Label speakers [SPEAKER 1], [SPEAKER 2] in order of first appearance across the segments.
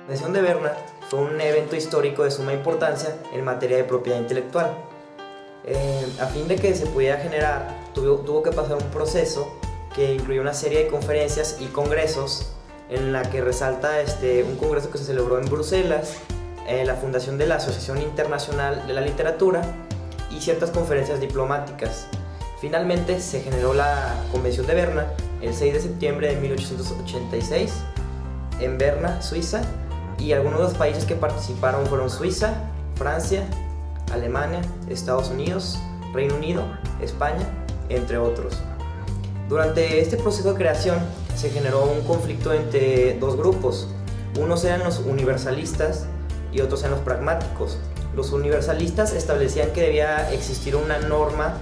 [SPEAKER 1] La Convención de Berna fue un evento histórico de suma importancia en materia de propiedad intelectual. A fin de que se pudiera generar, tuvo que pasar un proceso que incluyó una serie de conferencias y congresos, en la que resalta un congreso que se celebró en Bruselas, la fundación de la Asociación Internacional de la Literatura y ciertas conferencias diplomáticas. Finalmente se generó la Convención de Berna el 6 de septiembre de 1886 en Berna, Suiza, y algunos de los países que participaron fueron Suiza, Francia, Alemania, Estados Unidos, Reino Unido, España, entre otros. Durante este proceso de creación se generó un conflicto entre dos grupos. Unos eran los universalistas y otros eran los pragmáticos. Los universalistas establecían que debía existir una norma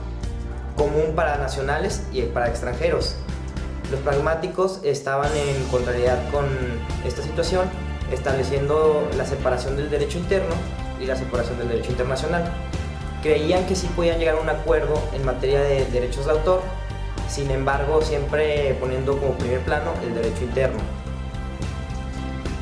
[SPEAKER 1] común para nacionales y para extranjeros. Los pragmáticos estaban en contrariedad con esta situación, estableciendo la separación del derecho interno y la separación del derecho internacional. Creían que sí podían llegar a un acuerdo en materia de derechos de autor, sin embargo siempre poniendo como primer plano el derecho interno.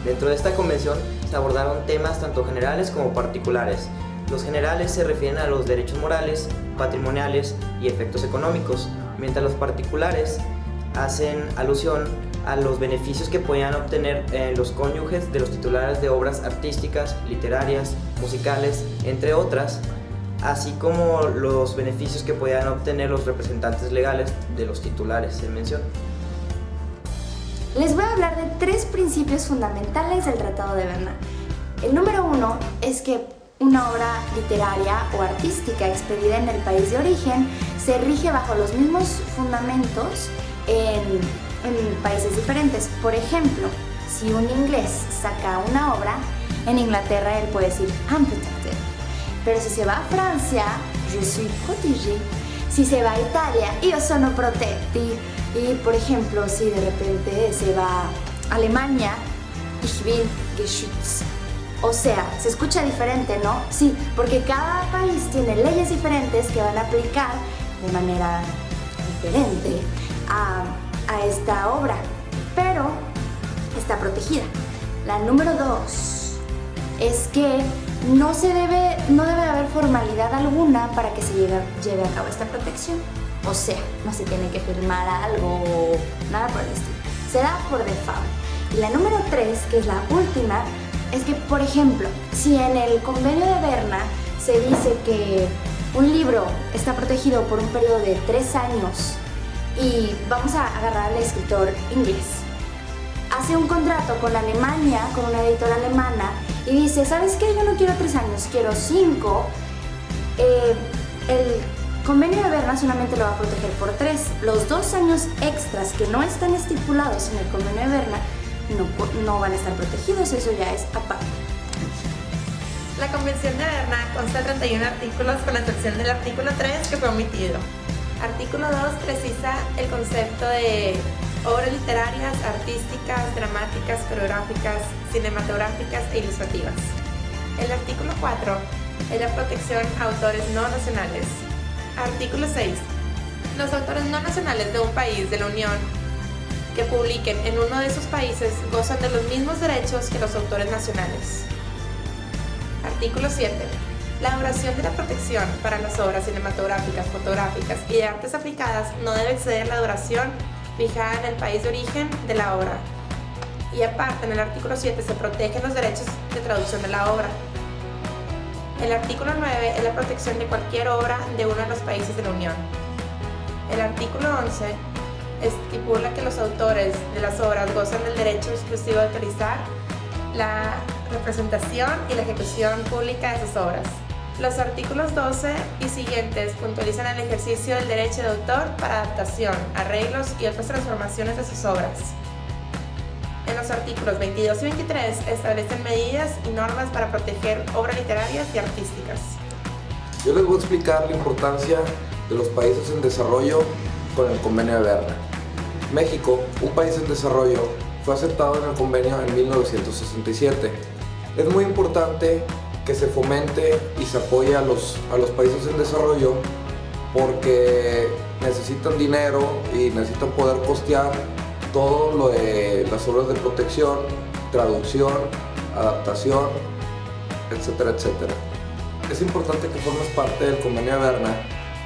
[SPEAKER 1] Dentro de esta convención se abordaron temas tanto generales como particulares. Los generales se refieren a los derechos morales, patrimoniales y efectos económicos, mientras los particulares hacen alusión a los beneficios que podían obtener los cónyuges de los titulares de obras artísticas, literarias, musicales, entre otras, así como los beneficios que podían obtener los representantes legales de los titulares en mención.
[SPEAKER 2] Les voy a hablar de 3 principios fundamentales del Tratado de Berna. El número 1 es que una obra literaria o artística expedida en el país de origen se rige bajo los mismos fundamentos en países diferentes. Por ejemplo, si un inglés saca una obra, en Inglaterra él puede decir I'm protected. Pero si se va a Francia, je suis protégé. Si se va a Italia, io sono protetti. Y por ejemplo, si de repente se va a Alemania, ich bin geschützt. O sea, se escucha diferente, ¿no? Sí, porque cada país tiene leyes diferentes que van a aplicar de manera diferente a esta obra, pero está protegida. La número 2 es que no debe haber formalidad alguna para que se lleve a cabo esta protección. O sea, no se tiene que firmar algo, nada por el estilo. Se da por default. Y la número 3, que es la última, es que, por ejemplo, si en el convenio de Berna se dice que un libro está protegido por un periodo de 3 años y vamos a agarrar al escritor inglés, hace un contrato con Alemania, con una editora alemana y dice, ¿sabes qué? Yo no quiero 3 años, quiero 5. El convenio de Berna solamente lo va a proteger por 3. Los 2 años extras que no están estipulados en el convenio de Berna no van a estar protegidos, eso ya es aparte.
[SPEAKER 3] La Convención de Berna consta de 31 artículos con la excepción del artículo 3 que fue omitido. Artículo 2 precisa el concepto de obras literarias, artísticas, dramáticas, coreográficas, cinematográficas e ilustrativas. El artículo 4 es la protección a autores no nacionales. Artículo 6. Los autores no nacionales de un país de la Unión que publiquen en uno de sus países gozan de los mismos derechos que los autores nacionales. Artículo 7. La duración de la protección para las obras cinematográficas, fotográficas y de artes aplicadas no debe exceder la duración fijada en el país de origen de la obra. Y aparte, en el artículo 7 se protegen los derechos de traducción de la obra. El artículo 9 es la protección de cualquier obra de uno de los países de la Unión. El artículo 11 estipula que los autores de las obras gozan del derecho exclusivo de autorizar la representación y la ejecución pública de sus obras. Los artículos 12 y siguientes puntualizan el ejercicio del derecho de autor para adaptación, arreglos y otras transformaciones de sus obras. En los artículos 22 y 23 establecen medidas y normas para proteger obras literarias y artísticas.
[SPEAKER 4] Yo les voy a explicar la importancia de los países en desarrollo con el convenio de Berna. México, un país en desarrollo, fue aceptado en el convenio en 1967. Es muy importante que se fomente y se apoye a los países en desarrollo porque necesitan dinero y necesitan poder costear todo lo de las obras de protección, traducción adaptación, etcétera, etcétera. Es importante que formes parte del Convenio de Berna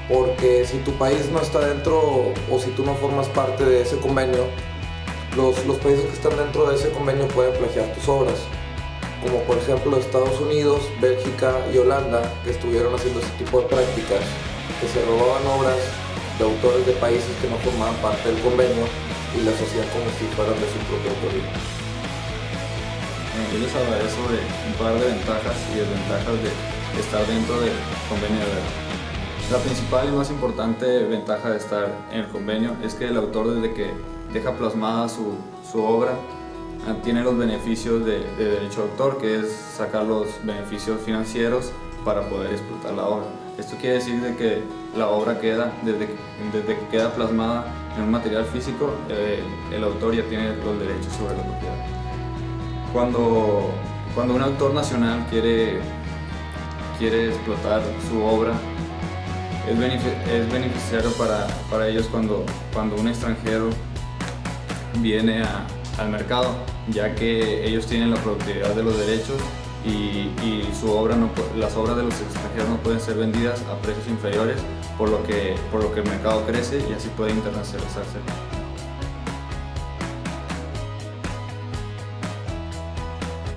[SPEAKER 4] porque si tu país no está dentro o si tú no formas parte de ese convenio, los países que están dentro de ese convenio pueden plagiar tus obras, como por ejemplo Estados Unidos, Bélgica y Holanda, que estuvieron haciendo ese tipo de prácticas, que se robaban obras de autores de países que no formaban parte del convenio y las hacían como si fueran de su propia autoría.
[SPEAKER 5] Yo les hablaré sobre un par de ventajas y desventajas de estar dentro del convenio de Berna. La principal y más importante ventaja de estar en el convenio es que el autor, desde que deja plasmada su obra, tiene los beneficios de derecho de autor, que es sacar los beneficios financieros para poder explotar la obra. Esto quiere decir de que la obra queda, desde que queda plasmada en un material físico, el autor ya tiene los derechos sobre la propiedad. Cuando un autor nacional quiere explotar su obra, es beneficiario para ellos cuando un extranjero viene al mercado, ya que ellos tienen la propiedad de los derechos y las obras de los extranjeros no pueden ser vendidas a precios inferiores, por lo que el mercado crece y así puede internacionalizarse.